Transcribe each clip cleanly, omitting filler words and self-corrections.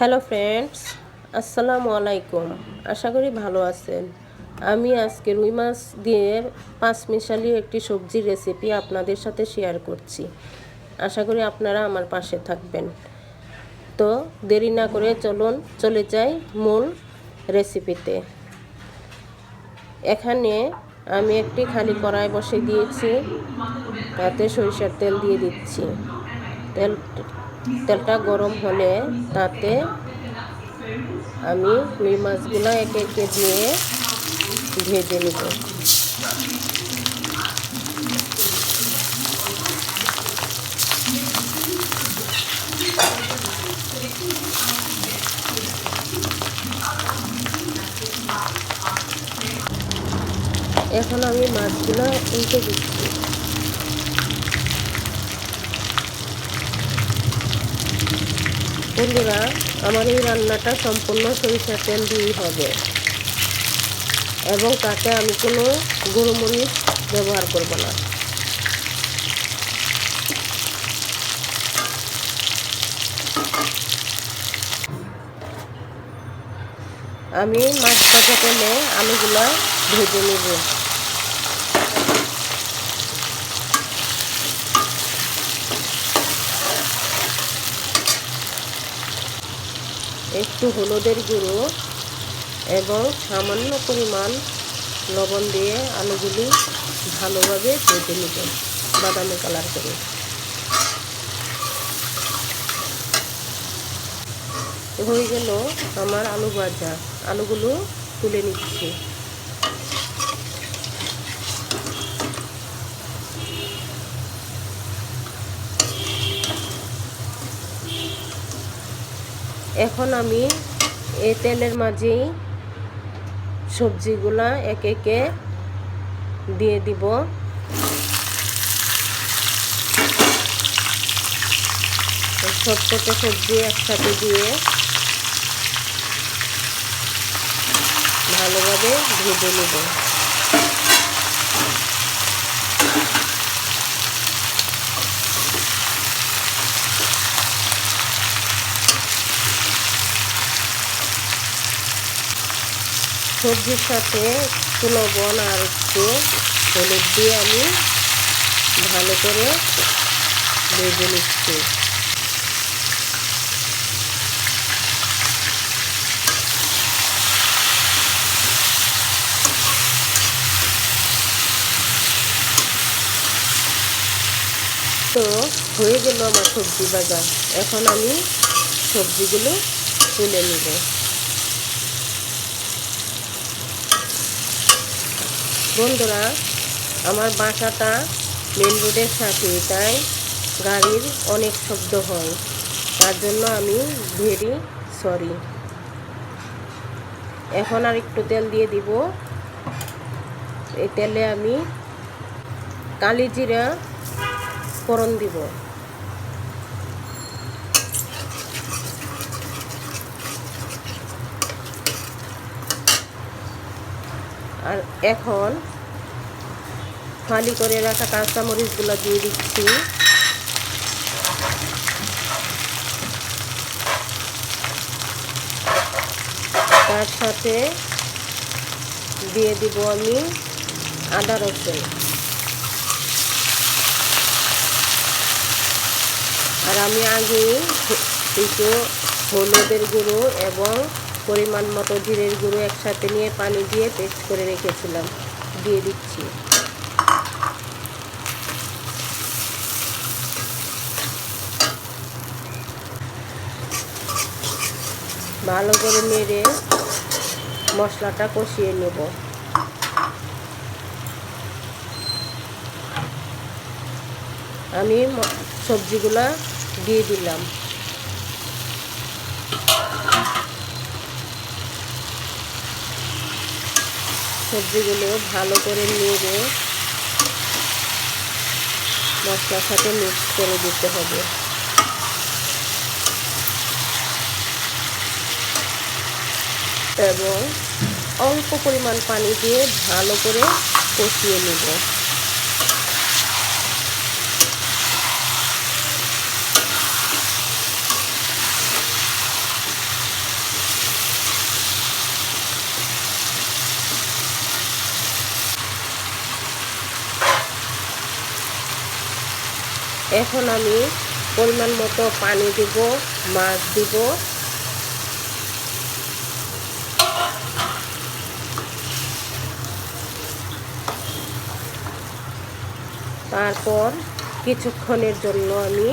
Hello friends, আসসালামু আলাইকুম। আশা করি ভালো আছেন। আমি আজকে রুই মাছ দিয়ে পাঁচ মিশালি একটি সবজির রেসিপি আপনাদের সাথে শেয়ার করছি। আশা করি আপনারা আমার পাশে থাকবেন। তো দেরি না করে চলে যাই মূল রেসিপিতে। এখানে আমি একটি খালি কড়াই বসে দিয়েছি, তাতে সরিষার তেল দিয়ে দিচ্ছি। তেলটা গরম হলে তাতে আমি রুই মাছগুলো একে একে দিয়ে ভেজে নেব। এখন আমি মাছগুলো উল্টে দিচ্ছি। বন্ধুরা, আমার এই রান্নাটা সম্পূর্ণ সরিষার তেল দিয়েই হবে এবং তাতে আমি কোনো গোলমরিচ ব্যবহার করব না। আমি মাছ ভাজা তেলে আলুগুলা ভেজে নেব। একটু হলুদের গুঁড়ো এবং সামান্য পরিমাণ লবণ দিয়ে আলুগুলি ভালোভাবে ভেজে নেব, বাদামি কালার করে। হয়ে গেল আমার আলু ভাজা। আলুগুলো তুলে নিচ্ছি। এখন আমি এই তেলের মাঝেই সবজিগুলা একে একে দিয়ে দিব। সবকটা সবজি একসাথে দিয়ে ভালোভাবে ভেজে নেব। সবজির সাথে একটু লবণ আর একটু হলুদ দিয়ে আমি ভালো করে ভেজে নিচ্ছি। তো হয়ে গেল আমার সবজি ভাজা। এখন আমি সবজিগুলো তুলে নেব। বন্ধুরা, আমার বাসাটা মেন রোডের সাথে, তাই গাড়ির অনেক শব্দ হয়, তার জন্য আমি ভেরি সরি। এখন আর একটু তেল দিয়ে দিব। এই তেলে আমি কালি জিরা ফোড়ন দিব। আর এখন ফালি করে রাখা কাঁচামরিচগুলো দিয়ে দিচ্ছি। তার সাথে দিয়ে দিব আমি আদা রসুন। আর আমি আগেই একটু হলুদের গুঁড়ো এবং পরিমাণ মতো জিরের গুঁড়ো একসাথে নিয়ে পানি দিয়ে পেস্ট করে রেখেছিলাম, দিয়ে দিচ্ছি। ভালো করে নেড়ে মশলাটা কষিয়ে নেব। আমি সবজিগুলা দিয়ে দিলাম। সবজিগুলো ভালো করে নেড়ে মশলার সাথে মিক্স করে দিতে হবে। এবং অল্প পরিমাণ পানি দিয়ে ভালো করে কষিয়ে নেব। এখন আমি পরিমাণ মতো পানি দিব, মাছ দিব, তারপর কিছুক্ষণের জন্য আমি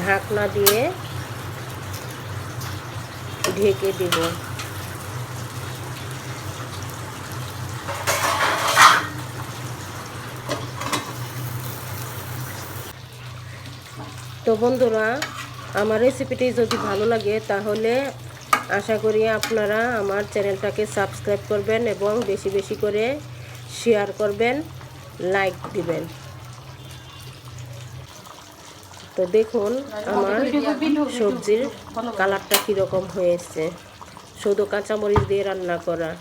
ঢাকনা দিয়ে ঢেকে দিব। তো বন্ধুরা, আমার রেসিপিটি যদি ভালো লাগে তাহলে আশা করি আপনারা আমার চ্যানেলটাকে সাবস্ক্রাইব করবেন এবং বেশি বেশি করে শেয়ার করবেন, লাইক দিবেন। তো দেখুন আমার সবজির কালারটা কীরকম হয়েছে, শুধু কাঁচামরিচ দিয়ে রান্না করা।